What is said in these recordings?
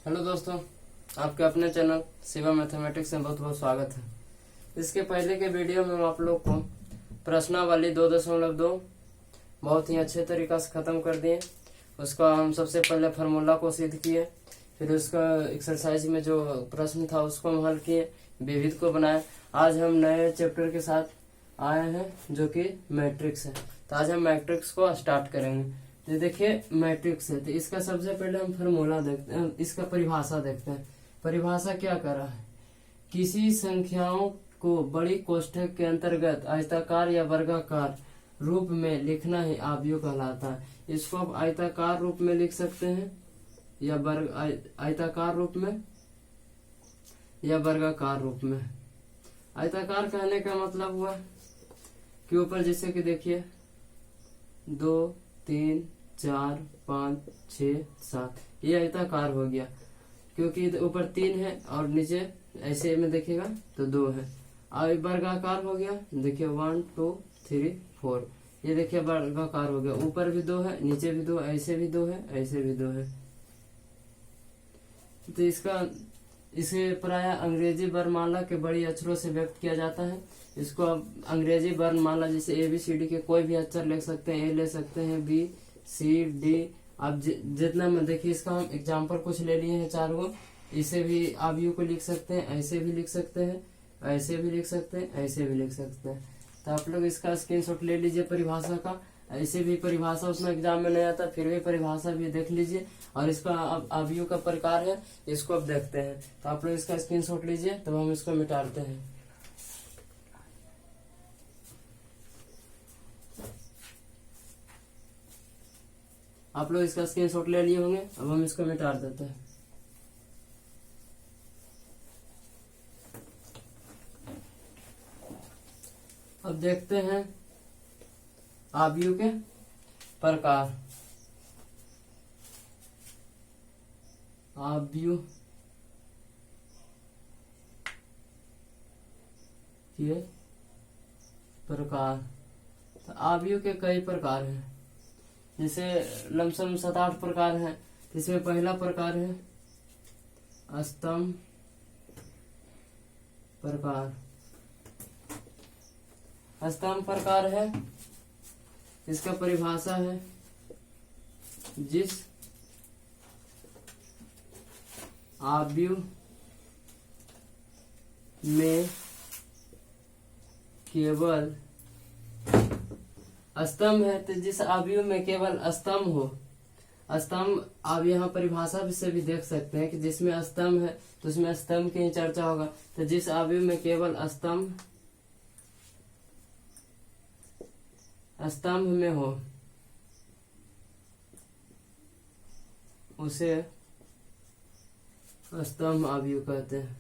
Hello दोस्तों, आपके अपने चैनल शिवा मैथमेटिक्स में बहुत बहुत स्वागत है। इसके पहले के वीडियो में हम आप लोग को प्रश्नावली 2.2 बहुत ही अच्छे तरीका से ख़त्म कर दिए। उसका हम सबसे पहले फार्मूला को सिद्ध किए, फिर उसका एक्सरसाइज में जो प्रश्न था उसको हम हल किए, विविध को बनाए। आज हम नए चैप्टर के साथ आए हैं जो कि मैट्रिक्स है। तो आज हम मैट्रिक्स को स्टार्ट करेंगे। तो देखिए मैट्रिक्स है, तो इसका सबसे पहले हम फार्मूला देखते हैं, इसका परिभाषा देखते हैं। परिभाषा क्या कर रहा है? किसी संख्याओं को बड़ी कोष्ठक के अंतर्गत आयताकार या वर्गाकार रूप में लिखना ही आव्यूह कहलाता है। इसको आप आयताकार रूप में लिख सकते हैं या आयताकार रूप में या वर्गाकार रूप में। आयताकार कहने का मतलब हुआ कि ऊपर जैसे कि देखिए 2, 3, 4, 5, 6, 7 ये आयताकार हो गया, क्योंकि ऊपर 3 है और नीचे ऐसे में देखिएगा तो 2 है। और वर्गाकार हो गया, देखिए 1, 2, 3, 4 ये देखिए वर्गाकार हो गया। ऊपर भी 2 है, नीचे भी 2, ऐसे भी 2 है, ऐसे भी 2 है। तो इसे प्राय अंग्रेजी वर्णमाला के बड़ी अक्षरों से व्यक्त किया जाता है। इसको अब अंग्रेजी वर्णमाला जैसे ABCD के कोई भी अक्षर ले सकते हैं, A ले सकते हैं, BCD। अब जितना में देखिए, इसका हम एग्जाम्पल कुछ ले लिए हैं 4 गो। इसे भी आव्यूह को लिख सकते हैं, ऐसे भी लिख सकते हैं, ऐसे भी लिख सकते हैं, ऐसे भी लिख सकते हैं। तो आप लोग इसका स्क्रीनशॉट ले लीजिए परिभाषा का। ऐसे भी परिभाषा उसमें एग्जाम में नहीं आता, फिर भी परिभाषा भी देख लीजिए। और इसका आव्यूह का प्रकार है, इसको अब देखते हैं। तो आप लोग इसका स्क्रीनशॉट लीजिए, तब हम इसको मिटाते हैं। आप लोग इसका स्क्रीनशॉट ले लिए होंगे, अब हम इसको मिटा देते हैं। अब देखते हैं आव्यूह के प्रकार। आव्यूह के प्रकार। तो आव्यूह के कई प्रकार हैं, जैसे लमसम 7-8 प्रकार हैं। इसमें पहला प्रकार है स्तंभ प्रकार। स्तंभ प्रकार है, इसका परिभाषा है जिस आव्यूह में केवल स्तंभ है, तो जिस आव्यूह में केवल स्तंभ हो। स्तंभ आप यहाँ परिभाषा से भी देख सकते हैं कि जिसमें स्तंभ है तो उसमें स्तंभ की ही चर्चा होगा। तो जिस आव्यूह में केवल स्तंभ में हो उसे स्तंभ आव्यूह कहते हैं।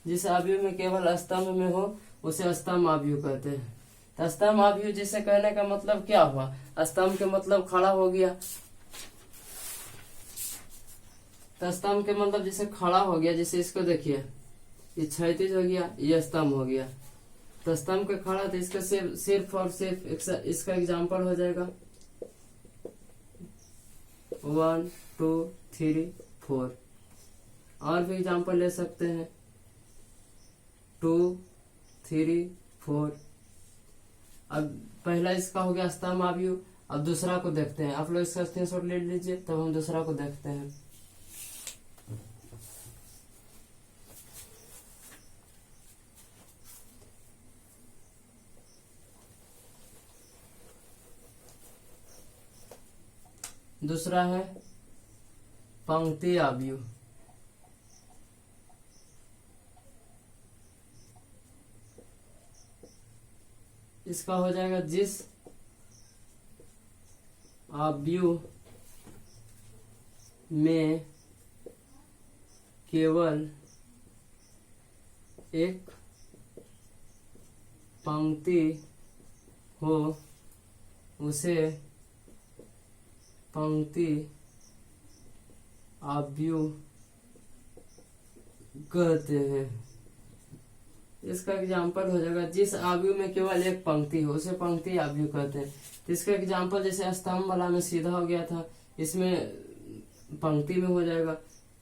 जिस आव्यूह में केवल स्तंभ में हो उसे स्तंभ आव्यूह कहते हैं। तो स्तंभ आव्यूह जिसे कहने का मतलब क्या हुआ? स्तंभ के मतलब खड़ा हो गया। तो स्तंभ के मतलब जैसे खड़ा हो गया, जैसे इसको देखिए ये क्षैतिज हो गया, ये स्तंभ हो गया। तो स्तंभ के खड़ा, तो इसका सिर्फ और सिर्फ इसका एग्जाम्पल हो जाएगा 1, 2, 3, 4। और भी एग्जाम्पल ले सकते हैं 2, 3, 4। अब पहला इसका हो गया स्तंभ आव्यूह। अब दूसरा को देखते हैं। आप लोग इसका स्क्रीनशॉट ले लीजिए, तब हम दूसरा को देखते हैं। दूसरा है पंक्ति आव्यूह। इसका हो जाएगा जिस आव्यूह में केवल एक पंक्ति हो उसे पंक्ति आव्यूह कहते हैं। इसका एग्जाम्पल हो जाएगा जिस आव्यूह में केवल एक पंक्ति हो उसे पंक्ति आव्यूह कहते हैं। तो इसका एग्जाम्पल जैसे स्तंभ वाला में सीधा हो गया था, इसमें पंक्ति में हो जाएगा।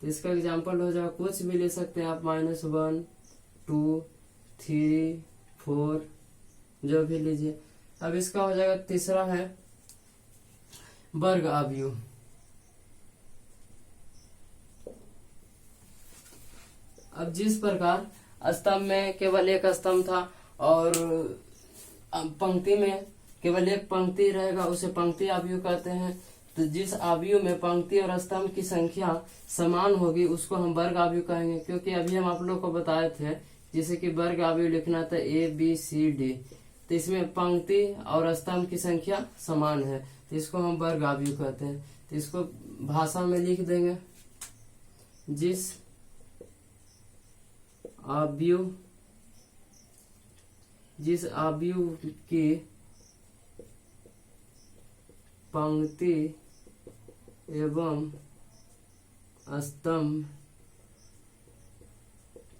तो इसका एग्जाम्पल हो जाएगा, कुछ भी ले सकते हैं आप, -1 2 3 4 जो भी लीजिए। अब इसका हो जाएगा तीसरा है वर्ग आव्यूह। अब जिस प्रकार स्तंभ में केवल एक स्तंभ था और पंक्ति में केवल एक पंक्ति रहेगा उसे पंक्ति आव्यूह कहते हैं। तो जिस आव्यूह में पंक्ति और स्तंभ की संख्या समान होगी उसको हम वर्ग आव्यूह कहेंगे, क्योंकि अभी हम आप लोग को बताए थे जैसे कि वर्ग आव्यूह लिखना था ABCD, तो इसमें पंक्ति और स्तंभ की संख्या समान है तो इसको हम वर्ग आव्यूह कहते हैं। तो इसको भाषा में लिख देंगे, जिस आव्यूह की पंक्ति एवं स्तंभ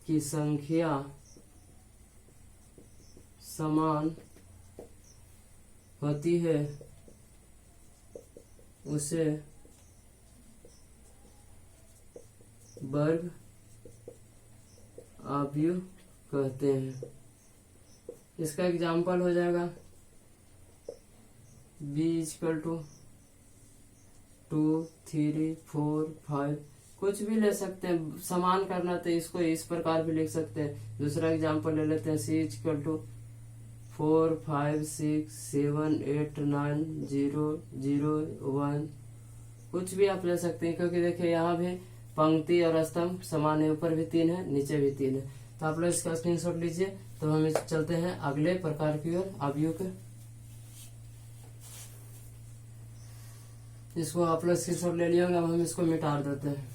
की संख्या समान होती है उसे वर्ग आव्यूह कहते हैं। इसका एग्जाम्पल हो जाएगा B = 2 3 4 5, कुछ भी ले सकते हैं। समान करना तो इसको इस प्रकार भी लिख सकते हैं। दूसरा एग्जाम्पल ले लेते हैं, C = 4 5 6 7 8 9 0 0 1, कुछ भी आप ले सकते हैं, क्योंकि देखिए यहाँ भी पंक्ति और स्तंभ समान है, ऊपर भी 3 है नीचे भी 3 है। तो आप लोग इसका स्क्रीनशॉट लीजिए। तो हम चलते हैं अगले प्रकार की ओर आव्यूह के। इसको आप लोग स्क्रीनशॉट ले लिया, अब हम इसको मिटा देते हैं।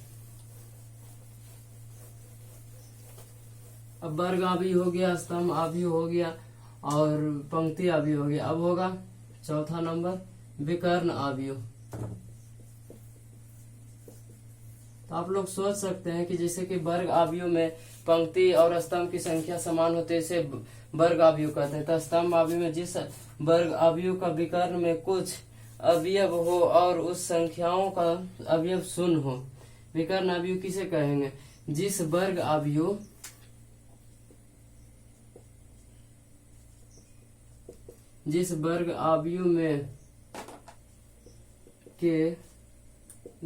अब वर्ग आव्यूह हो गया, स्तंभ आव्यूह हो गया और पंक्ति आव्यूह हो गया। अब होगा चौथा नंबर विकर्ण आव्यूह। तो आप लोग सोच सकते हैं कि जैसे कि वर्ग आव्यूह में पंक्ति और स्तंभ की संख्या समान होते हैं, इसे वर्ग आव्यूह कहते हैं। तो स्तंभ आव्यूह में जिस वर्ग आव्यूह का विकर्ण में कुछ अवयव हो और उस संख्याओं का अवयव शून्य हो, विकर्ण आव्यूह किसे कहेंगे? जिस वर्ग आव्यूह में के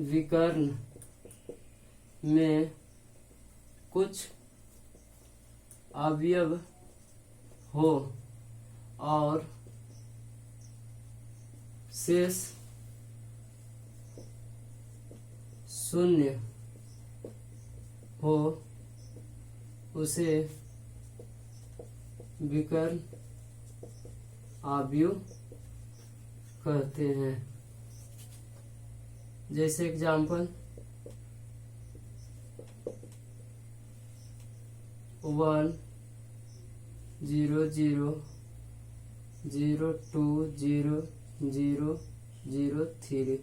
विकर्ण में कुछ अवयव हो और शेष शून्य हो उसे विकर्ण आव्यूह कहते हैं। जैसे एग्जाम्पल 1 0 0 0 2 0 0 0 3,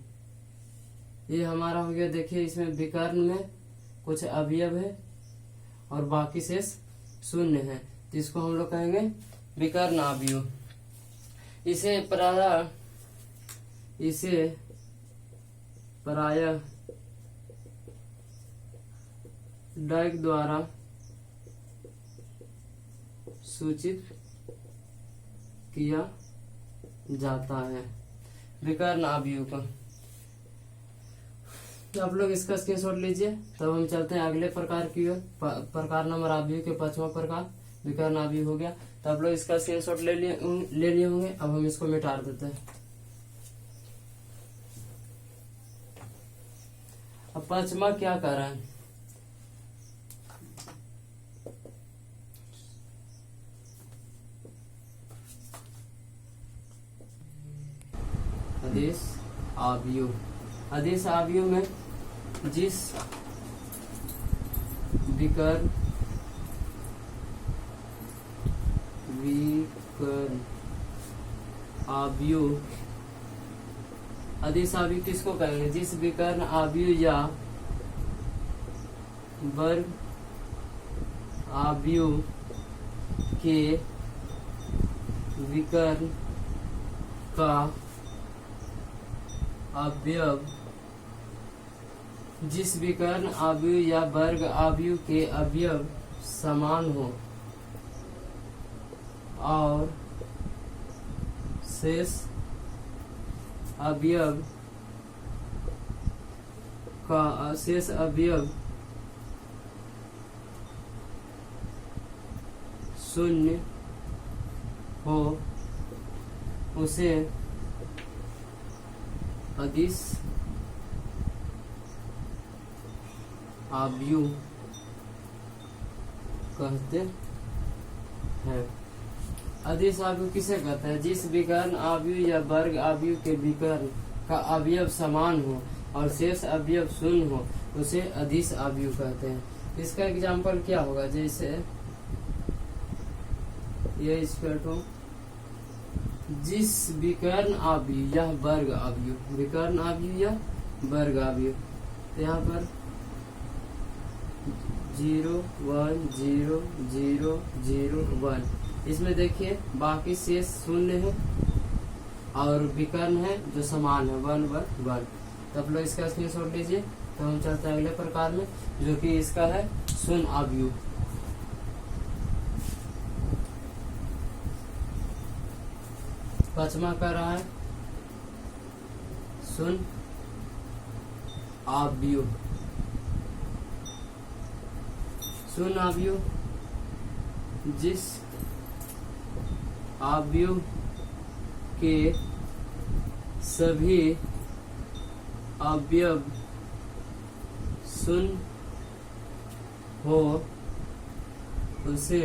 ये हमारा हो गया। देखिए इसमें विकर्ण में कुछ अवयव है और बाकी शेष शून्य है, तो इसको हम लोग कहेंगे विकर्ण आव्यूह। इसे प्रायः डायक द्वारा सूचित किया जाता है, विकर्ण आव्यूह का। तो आप लोग इसका स्क्रीनशॉट लीजिए। तब हम चलते हैं अगले प्रकार की ओर। प्रकार नंबर आव्यूह के 5वां प्रकार विकर्ण आव्यूह हो गया। तो आप लोग इसका स्क्रीनशॉट ले लिए होंगे। अब हम इसको मिटा देते हैं। अब 5वां क्या कर रहा है? अदिश आव्यूह। अदिश आव्यूह में जिस विकर्ण आव्यूह, अदिश आव्यूह किसको कहेंगे? जिस विकर्ण आव्यूह या वर्ग आव्यूह के विकर्ण का अवयव जिस विकर्ण अवयव या वर्ग अवयव के अवयव समान हो और शेष अवयव शून्य हो उसे अदिश अवयव कहते हैं। अदिश अवयव किसे कहते हैं? जिस विकर्ण अवयव या वर्ग अवयव के विकर्ण का अवयव समान हो और शेष अवयव शून्य हो उसे अदिश अवयव कहते हैं। इसका एग्जाम्पल क्या होगा? जैसे ये जिस विकर्ण अवयव या वर्ग अवयव, विकर्ण अवयव या वर्ग अवयव, तो यहाँ पर 0 1 0 0 0 1, इसमें देखिए बाकी शेष शून्य है और विकर्ण है जो समान है 1 1 1। तो आप लोग इसका स्क्रीनशॉट लीजिए। तो हम चलते हैं अगले प्रकार में जो कि इसका है शून्य अवयव। पांचवा कर रहा है शून्य अवयव। शून्य अवयव जिस अवयव के सभी अवयव शून्य हो उसे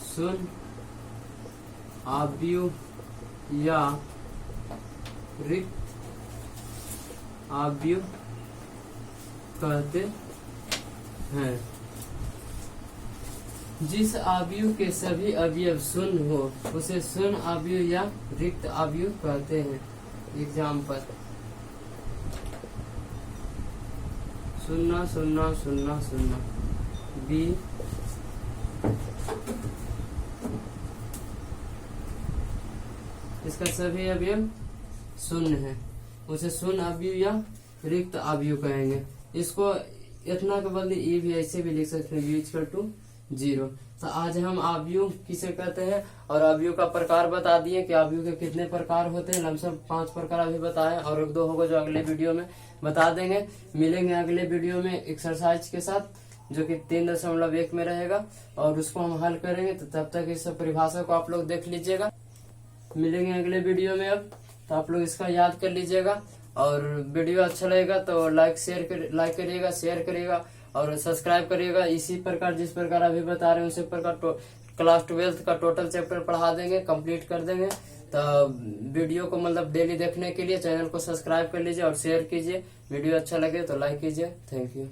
शून्य अवयव या रिक्त अवयव कहते हैं। जिस अवयव के सभी अवयव शून्य हो उसे शून्य अवयव या रिक्त अवयव कहते हैं। एग्जाम्पल 0 0 0 0 बी इसका सभी अवयव शून्य है उसे शून्य अवयव या रिक्त अवयव कहेंगे। इसको इतना के बदले ये भी ऐसे भी लिख सकते हैं u = 0। तो आज हम अवयव किसे कहते हैं और अवयव का प्रकार बता दिए कि अवयव के कितने प्रकार होते हैं। लमसम 5 प्रकार अभी बताए और 1-2 होगा जो अगले वीडियो में बता देंगे। मिलेंगे अगले वीडियो में एक्सरसाइज के साथ जो कि 3.1 में रहेगा और उसको हम हल करेंगे। तो तब तक इस परिभाषा को आप लोग देख लीजिएगा। मिलेंगे अगले वीडियो में। अब तो आप लोग इसका याद कर लीजिएगा और वीडियो अच्छा लगेगा तो लाइक करिएगा, शेयर करिएगा और सब्सक्राइब करिएगा। इसी प्रकार जिस प्रकार अभी बता रहे हैं उसी प्रकार क्लास 12 का टोटल चैप्टर पढ़ा देंगे, कंप्लीट कर देंगे। तो वीडियो को मतलब डेली देखने के लिए चैनल को सब्सक्राइब कर लीजिए और शेयर कीजिए। वीडियो अच्छा लगे तो लाइक कीजिए। Thank you.